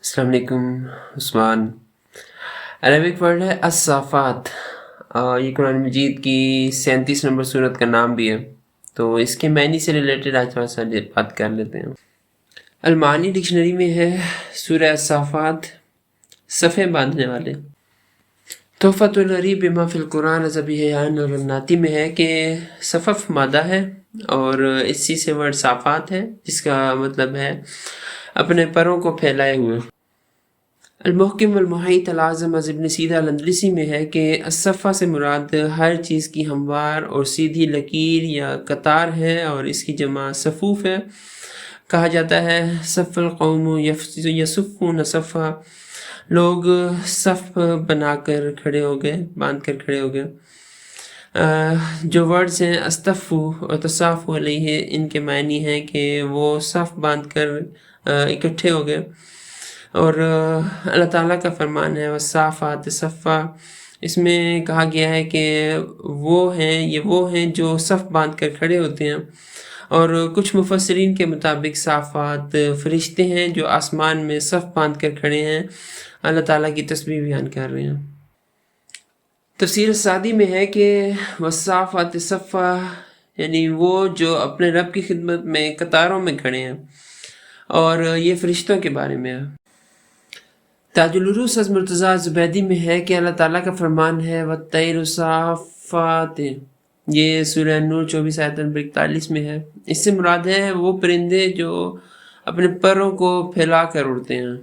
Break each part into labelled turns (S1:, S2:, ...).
S1: السلام علیکم عثمان۔ Arabic word ہے الصافات، یہ قرآن مجید کی 37 نمبر سورت کا نام بھی ہے، تو اس کے معنی سے ریلیٹڈ آج تھوڑا سا بات کر لیتے ہیں۔ المعانی ڈکشنری میں ہے سورہ الصافات، صفحے باندھنے والے۔ تحفۃ الغریب بما فی القرآن ازبی حیان اور الناتی میں ہے کہ صفف مادہ ہے اور اسی سے ورڈ صافات ہے، جس کا مطلب ہے اپنے پروں کو پھیلائے ہوئے۔ المحکم والمحیط العظم از ابن سیدہ الاندلسی میں ہے کہ الصفہ سے مراد ہر چیز کی ہموار اور سیدھی لکیر یا قطار ہے، اور اس کی جمع صفوف ہے۔ کہا جاتا ہے صف القوم یصفون صفا، لوگ صف بنا کر کھڑے ہو گئے، باندھ کر کھڑے ہو گئے۔ جو ورڈز ہیں استفو اور تصافو علیہ، ان کے معنی ہیں کہ وہ صف باندھ کر اکٹھے ہو گئے۔ اور اللہ تعالیٰ کا فرمان ہے والصافات صفا، اس میں کہا گیا ہے کہ وہ ہیں جو صف باندھ کر کھڑے ہوتے ہیں۔ اور کچھ مفسرین کے مطابق صافات فرشتے ہیں جو آسمان میں صف باندھ کر کھڑے ہیں، اللہ تعالیٰ کی تسبیح بیان کر رہے ہیں۔ تفسیر سعدی میں ہے کہ والصافات صفا، یعنی وہ جو اپنے رب کی خدمت میں قطاروں میں کھڑے ہیں، اور یہ فرشتوں کے بارے میں ہے۔ تاج العروس از مرتضیٰ زبیدی میں ہے کہ اللہ تعالیٰ کا فرمان ہے والطیر صافات، یہ سورہ نور 24 آیت نمبر 41 میں ہے۔ اس سے مراد ہے وہ پرندے جو اپنے پروں کو پھیلا کر اڑتے ہیں۔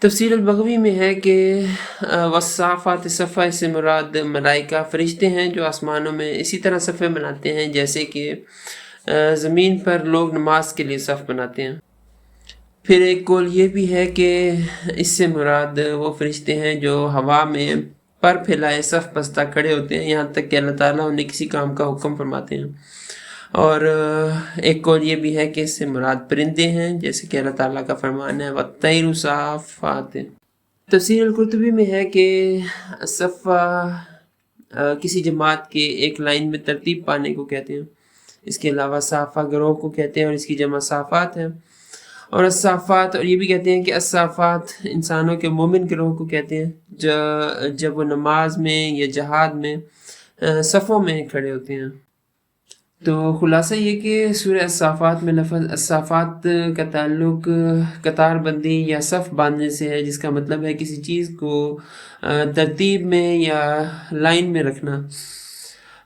S1: تفسیر البغوی میں ہے کہ والصافات صفا، اس سے مراد ملائکہ فرشتے ہیں جو آسمانوں میں اسی طرح صفیں بناتے ہیں جیسے کہ زمین پر لوگ نماز کے لیے صف بناتے ہیں۔ پھر ایک قول یہ بھی ہے کہ اس سے مراد وہ فرشتے ہیں جو ہوا میں پر پھیلائے صف بستہ کھڑے ہوتے ہیں، یہاں تک کہ اللہ تعالیٰ انہیں کسی کام کا حکم فرماتے ہیں۔ اور ایک قول یہ بھی ہے کہ اس سے مراد پرندے ہیں، جیسے کہ اللہ تعالیٰ کا فرمان ہے والطیر صافات۔ تفسیر القرطبی میں ہے کہ صفہ کسی جماعت کے ایک لائن میں ترتیب پانے کو کہتے ہیں۔ اس کے علاوہ صافہ گروہ کو کہتے ہیں اور اس کی جمع صافات ہے۔ اور الصافات، اور یہ بھی کہتے ہیں کہ الصافات انسانوں کے مومن گروہ کو کہتے ہیں جب وہ نماز میں یا جہاد میں صفوں میں کھڑے ہوتے ہیں۔ تو خلاصہ یہ کہ سورہ الصافات میں لفظ الصافات کا تعلق قطار بندی یا صف باندھنے سے ہے، جس کا مطلب ہے کسی چیز کو ترتیب میں یا لائن میں رکھنا۔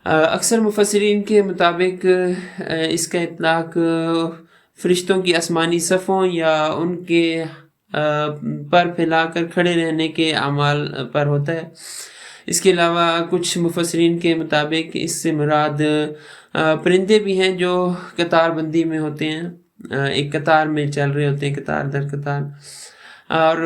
S1: اکثر مفسرین کے مطابق اس کا اطلاق فرشتوں کی آسمانی صفوں یا ان کے پر پھیلا کر کھڑے رہنے کے اعمال پر ہوتا ہے۔ اس کے علاوہ کچھ مفسرین کے مطابق اس سے مراد پرندے بھی ہیں جو قطار بندی میں ہوتے ہیں، ایک قطار میں چل رہے ہوتے ہیں، قطار در قطار۔ اور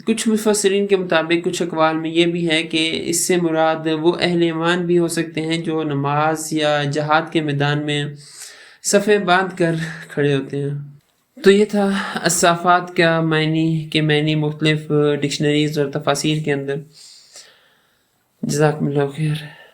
S1: کچھ مفسرین کے مطابق کچھ اقوال میں یہ بھی ہے کہ اس سے مراد وہ اہل ایمان بھی ہو سکتے ہیں جو نماز یا جہاد کے میدان میں صفیں باندھ کر کھڑے ہوتے ہیں۔ تو یہ تھا الصافات کا معنی مختلف ڈکشنریز اور تفاسیر کے اندر۔ جزاکم اللہ خیر۔